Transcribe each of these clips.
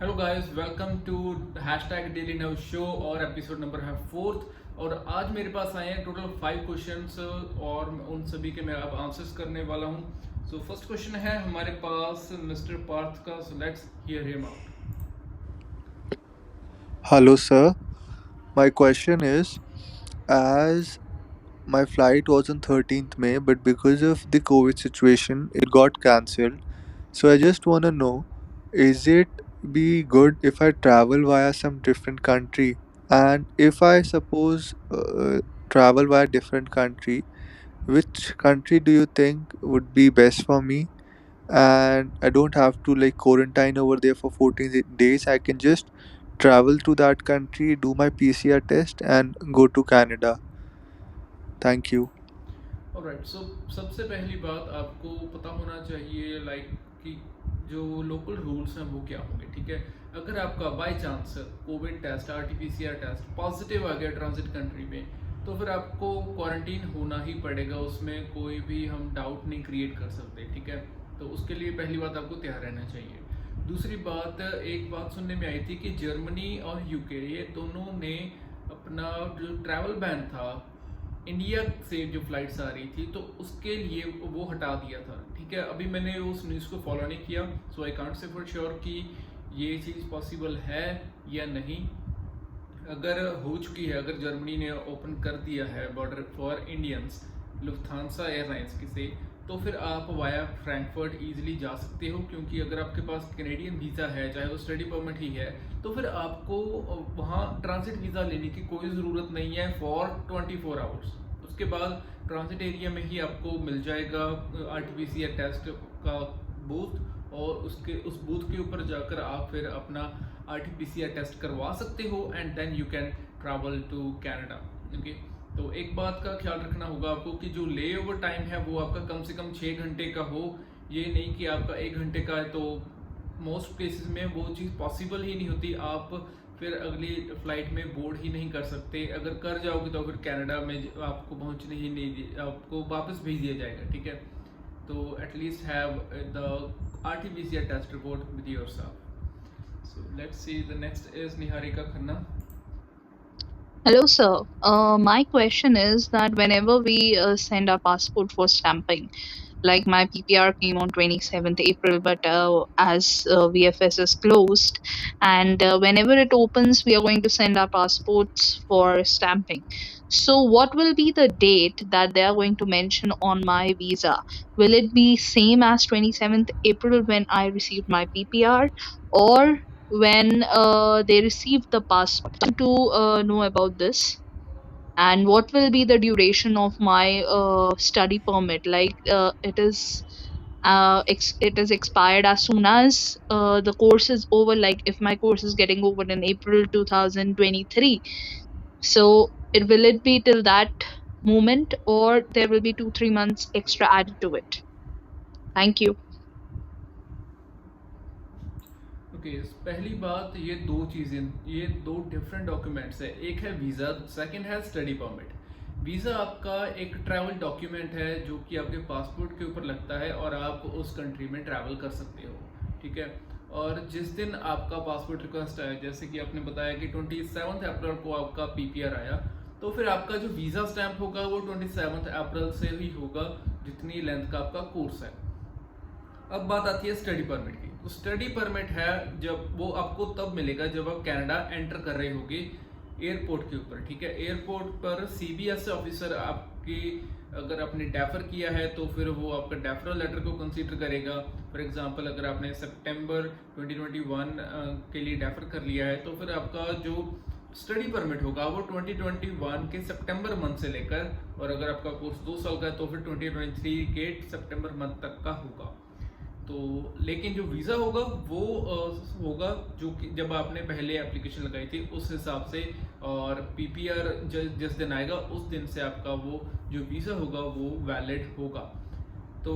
Hello guys, welcome to hashtag daily now show और episode number है 4th। और आज मेरे पास आए हैं टोटल 5 क्वेश्चंस और उन सभी के मैं अब आंसर्स करने वाला हूं। सो फर्स्ट क्वेश्चन है हमारे पास मिस्टर पार्थ का, so let's hear him out. Hello, sir. My question is as my flight was on 13th May, but because of the COVID situation, it got cancelled. So I just want to know, is it be good if I travel via some different country? And if I suppose travel via different country, which country do you think would be best for me? And I don't have to like quarantine over there for 14 days. I can just travel to that country, do my PCR test, and go to Canada. Thank you. Alright, so सबसे पहली बात आपको पता होना चाहिए कि जो local rules हैं वो क्या होंगे। ठीक है, अगर आपका by chance covid test, RTPCR test positive आ गया ट्रांजिट कंट्री में, तो फिर आपको क्वारंटीन होना ही पड़ेगा। उसमें कोई भी हम डाउट नहीं क्रिएट कर सकते। ठीक है, तो उसके लिए पहली बात आपको तैयार रहना चाहिए। दूसरी बात, एक बात सुनने में आई थी कि जर्मनी और यूके ये दोनों ने अपना जो ट्रैवल बैन था इंडिया से जो फ्लाइट्स आ रही थी, तो उसके लिए वो हटा दिया था। ठीक है, अभी मैंने उस न्यूज़ को फॉलो नहीं किया, so I can't say for sure कि ये चीज़ पॉसिबल है या नहीं। अगर हो चुकी है, अगर जर्मनी ने ओपन कर दिया है border for Indians Lufthansa airlines की से, तो फिर आप वाया फ्रैंकफर्ट ईजिली जा सकते हो, क्योंकि अगर आपके पास कैनेडियन वीज़ा है, चाहे वो स्टडी परमिट ही है, तो फिर आपको वहाँ ट्रांजिट वीज़ा लेने की कोई ज़रूरत नहीं है फॉर 24 आवर्स। उसके बाद ट्रांजिट एरिया में ही आपको मिल जाएगा आरटीपीसीआर टेस्ट का बूथ, और उसके उस बूथ के ऊपर जाकर आप फिर अपना आरटीपीसीआर टेस्ट करवा सकते हो and then you can travel to Canada. Okay, तो एक बात का ख्याल रखना होगा आपको कि जो ले ओवर टाइम है वो आपका कम से कम 6 घंटे का हो। ये नहीं कि आपका 1 घंटे का है, तो मोस्ट केसेस में वो चीज़ पॉसिबल ही नहीं होती। आप फिर अगली फ्लाइट में बोर्ड ही नहीं कर सकते। अगर कर जाओगे तो फिर कनाडा में आपको पहुंचने ही नहीं, आपको वापस भेज दिया जाएगा। ठीक है, तो at least have the RTPCR test report with yourself. So let's see, the next is Niharika Khanna. Hello, sir. My question is that whenever we send our passport for stamping, like my PPR came on 27th April, but as VFS is closed, and whenever it opens, we are going to send our passports for stamping. So, what will be the date that they are going to mention on my visa? Will it be same as 27th April when I received my PPR, or when they receive the passport? To know about this, and what will be the duration of my study permit? Like it is expired as soon as the course is over. Like if my course is getting over in April 2023, so will it be till that moment, or there will be 2-3 months extra added to it? Thank you. Okay, पहली बात, ये दो चीज़ें, ये दो different documents है। एक है वीज़ा, सेकंड है स्टडी परमिट। वीज़ा आपका एक ट्रैवल डॉक्यूमेंट है जो कि आपके पासपोर्ट के ऊपर लगता है और आप उस कंट्री में ट्रैवल कर सकते हो। ठीक है, और जिस दिन आपका पासपोर्ट रिक्वेस्ट आया, जैसे कि आपने बताया कि 27 अप्रैल को आपका पीपीआर आया, तो फिर आपका जो वीज़ा स्टैंप होगा वो 27 अप्रैल से ही होगा, जितनी लेंथ का आपका कोर्स है। अब बात आती है स्टडी परमिट की। तो स्टडी परमिट है जब वो आपको तब मिलेगा जब आप कनाडा एंटर कर रहे होगे एयरपोर्ट के ऊपर। ठीक है, एयरपोर्ट पर सीबीएस ऑफिसर आपकी, अगर आपने डेफर किया है तो फिर वो आपका डेफरल लेटर को कंसीडर करेगा। फॉर एग्जांपल, अगर आपने सितंबर 2021 के लिए डेफर कर लिया है, तो फिर आपका जो स्टडी परमिट होगा वो 2021 के सितंबर मंथ से लेकर, और अगर आपका कोर्स 2 साल का है तो फिर 2023 के सितंबर मंथ तक का होगा। तो लेकिन जो वीज़ा होगा वो होगा जो कि जब आपने पहले एप्लीकेशन लगाई थी उस हिसाब से, और पीपीआर जिस दिन आएगा उस दिन से आपका वो जो वीज़ा होगा वो वैलिड होगा। तो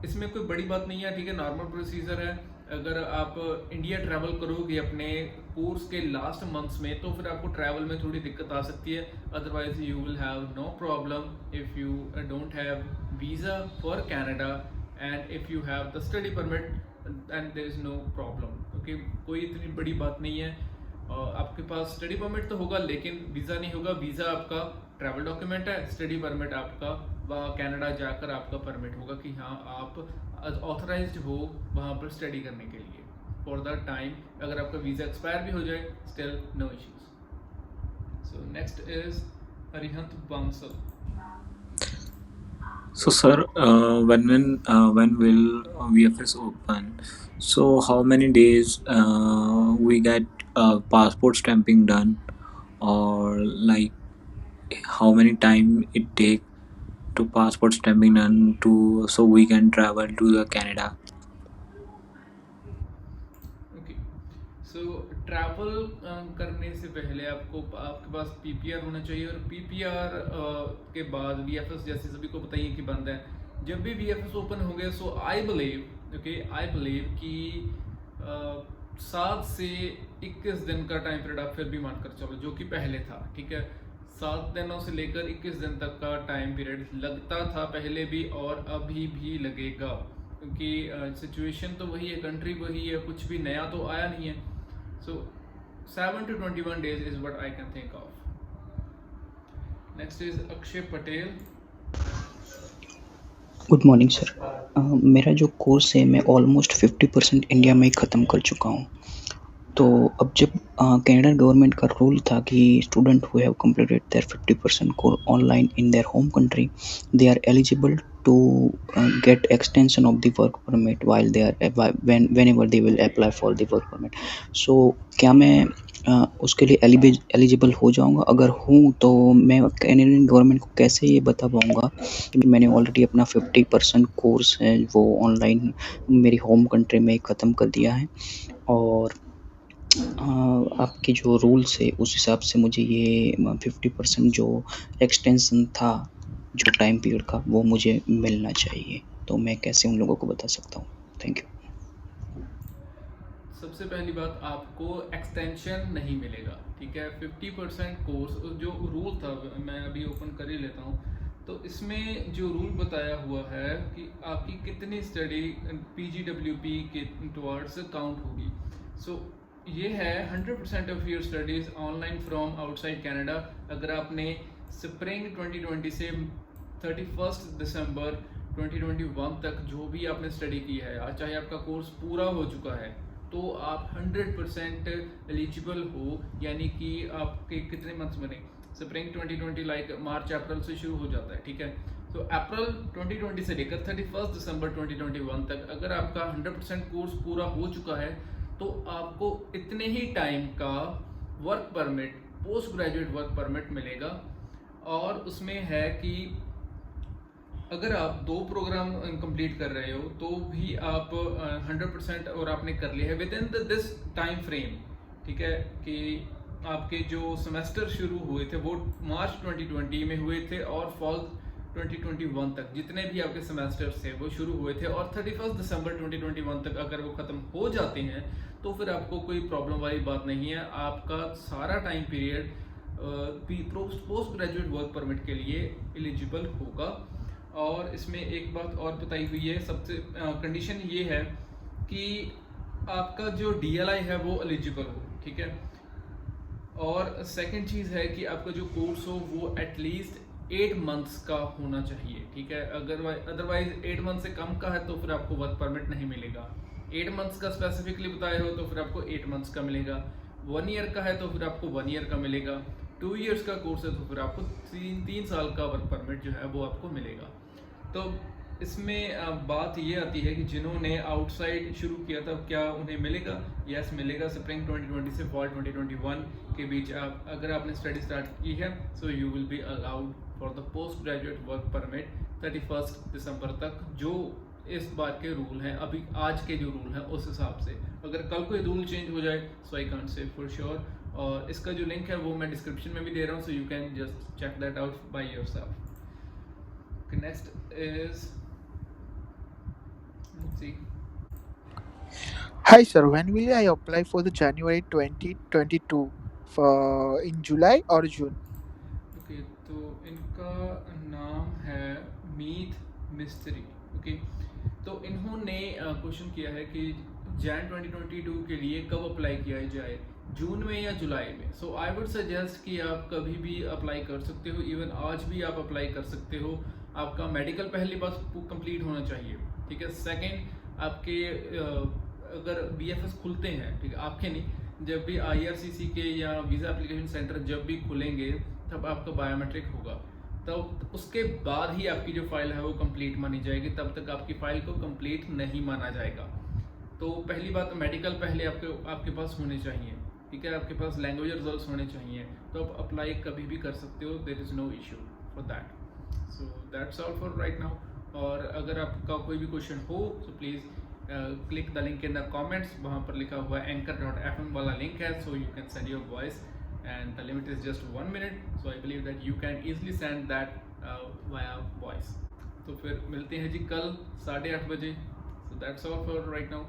इसमें कोई बड़ी बात नहीं है। ठीक है, नॉर्मल प्रोसीजर है। अगर आप इंडिया ट्रैवल करोगे अपने कोर्स के लास्ट मंथ्स में, तो फिर आपको ट्रैवल में थोड़ी दिक्कत आ सकती है। Otherwise you will have no problem if you don't have visa for Canada, and if you have the study permit, then there is no problem. Okay, कोई इतनी बड़ी बात नहीं है। आपके पास स्टडी परमिट तो होगा लेकिन वीज़ा नहीं होगा। वीज़ा आपका ट्रैवल डॉक्यूमेंट है, स्टडी परमिट आपका वहाँ कनाडा जाकर आपका परमिट होगा कि हाँ आप ऑथराइज्ड हो वहाँ पर स्टडी करने के लिए फॉर द टाइम। अगर आपका वीज़ा एक्सपायर भी हो जाए still no issues. So next is Arihant Bansal. So, sir, when will VFS open? So, how many days we get passport stamping done, or like how many time it take to passport stamping done to so we can travel to the Canada? Okay, so travel करने से पहले आपके पास PPR होना चाहिए, और PPR के बाद VFS जैसे सभी को पता ही है कि बंद है। जब भी वीएफएस ओपन हो गया सो आई बिलीव कि 7 से 21 दिन का टाइम पीरियड आप फिर भी मानकर चलो जो कि पहले था, ठीक है। 7 दिनों से लेकर 21 दिन तक का टाइम पीरियड लगता था पहले भी और अभी भी लगेगा, क्योंकि सिचुएशन तो वही है, कंट्री वही है, कुछ भी नया तो आया नहीं है। सो 7 to 21 days is what I can think of. Next is Akshay Patel. Good morning sir. मेरा जो कोर्स है मैं ऑलमोस्ट 50% इंडिया में ही ख़त्म कर चुका हूँ। तो अब जब कनाडा गवर्नमेंट का रूल था कि student who have completed their 50% course online in their home country they are eligible to get extension of the work permit while they are whenever they will apply for the work permit. So क्या मैं उसके लिए eligible हो जाऊंगा? अगर हूँ तो मैं कैनेडियन गवर्नमेंट को कैसे ये बता पाऊँगा कि मैंने ऑलरेडी अपना 50% कोर्स है वो ऑनलाइन मेरी होम कंट्री में ख़त्म कर दिया है, और आपके जो रूल्स है उस हिसाब से मुझे ये 50% जो एक्सटेंशन था जो टाइम पीरियड का वो मुझे मिलना चाहिए। तो मैं कैसे उन लोगों को बता सकता हूँ? Thank you. सबसे पहली बात, आपको एक्सटेंशन नहीं मिलेगा, ठीक है। 50% कोर्स जो रूल था, मैं अभी ओपन कर ही लेता हूँ। तो इसमें जो रूल बताया हुआ है कि आपकी कितनी स्टडी PGWP के टुवर्ड्स काउंट होगी। सो ये है 100% of your studies online from outside Canada. अगर आपने स्प्रिंग 2020 से 31 दिसंबर 2021 तक जो भी आपने स्टडी की है, चाहे आपका कोर्स पूरा हो चुका है, तो आप 100% एलिजिबल हो। यानी कि आपके कितने मंथ्स बने, स्प्रिंग 2020 लाइक मार्च अप्रैल से शुरू हो जाता है, ठीक है। तो अप्रैल 2020 से लेकर 31 दिसंबर 2021 तक अगर आपका 100% कोर्स पूरा हो चुका है तो आपको इतने ही टाइम का work permit, post graduate work permit मिलेगा। और उसमें है कि अगर आप 2 प्रोग्राम कंप्लीट कर रहे हो तो भी आप 100% और आपने कर लिया है with in this time frame, ठीक है। कि आपके जो सेमेस्टर शुरू हुए थे वो मार्च 2020 में हुए थे और फॉल 2021 तक जितने भी आपके सेमेस्टर्स थे वो शुरू हुए थे, और 31 दिसंबर 2021 तक अगर वो ख़त्म हो जाते हैं तो फिर आपको कोई प्रॉब्लम वाली बात नहीं है। आपका सारा time period post graduate work permit के लिए एलिजिबल होगा। और इसमें एक बात और बताई हुई है, सबसे कंडीशन ये है कि आपका जो DLI है वो एलिजिबल हो, ठीक है। और सेकंड चीज़ है कि आपका जो कोर्स हो वो एटलीस्ट 8 मंथ्स का होना चाहिए, ठीक है। अदरवाइज 8 मंथ से कम का है तो फिर आपको वर्क परमिट नहीं मिलेगा। 8 मंथ्स का स्पेसिफिकली बताया हो तो फिर आपको 8 मंथ्स का मिलेगा। 1 ईयर का है तो फिर आपको 1 ईयर का मिलेगा। 2 इयर्स का कोर्स है तो फिर आपको 3 साल का वर्क परमिट जो है वो आपको मिलेगा। तो इसमें बात ये आती है कि जिन्होंने आउटसाइड शुरू किया था क्या उन्हें मिलेगा? यस मिलेगा। स्प्रिंग 2020 से फॉल 2021 के बीच आप अगर आपने स्टडी स्टार्ट की है so you will be allowed for the post graduate work permit 31 दिसंबर तक, जो इस बार के रूल हैं, अभी आज के जो रूल हैं उस हिसाब से। अगर कल कोई रूल चेंज हो जाए so I can't say for sure. और इसका जो लिंक है वो मैं डिस्क्रिप्शन में भी दे रहा हूँ, so you can just check that out by yourself. Next is, let's see. Hi sir, when will I apply for the January 2022 for in July or June? Okay, तो इनका नाम है मीत मिस्त्री। ओके, तो इन्होंने क्वेश्चन किया है कि जैन 2022 के लिए कब अप्लाई किया जाए, जून में या जुलाई में? सो आई वुड सजेस्ट कि आप कभी भी अप्लाई कर सकते हो, इवन आज भी आप अप्लाई कर सकते हो। आपका मेडिकल पहली बार कंप्लीट होना चाहिए, ठीक है। सेकंड, आपके अगर BFS खुलते हैं, ठीक है, आपके नहीं, जब भी IRCC के या वीज़ा एप्लीकेशन सेंटर जब भी खुलेंगे तब आपका बायोमेट्रिक होगा, तब उसके बाद ही आपकी जो फाइल है वो कंप्लीट मानी जाएगी, तब तक आपकी फाइल को कंप्लीट नहीं माना जाएगा। तो पहली बात, मेडिकल पहले आपके पास होने चाहिए, ठीक है, आपके पास लैंग्वेज रिजल्ट्स होने चाहिए, तो आप अप्लाई कभी भी कर सकते हो, there is no issue for that. So that's all for right now. और अगर आपका कोई भी क्वेश्चन हो तो please click the link in the comments, वहाँ पर लिखा हुआ है anchor.fm वाला लिंक है, so you can send your voice and the limit is just 1 minute, so I believe that you can easily send that via voice। तो फिर मिलते हैं जी कल 8:30 बजे। So that's all for right now।